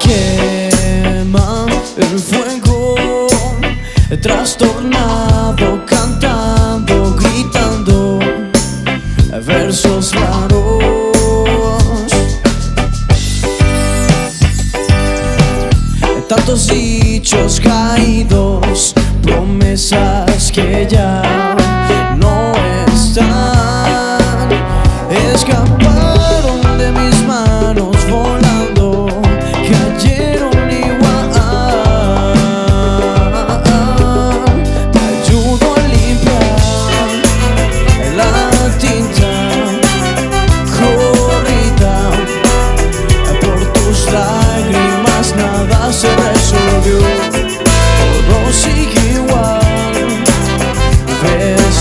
quema el fuego, trastornado, cantando, gritando versos raros. Tantos dichos caídos, promesas que ya no están, escaparon de mis manos volando, cayeron igual. Te ayudo a limpiar la tinta corrida por tus lágrimas, nada se resolvió, todo sigue igual. Ves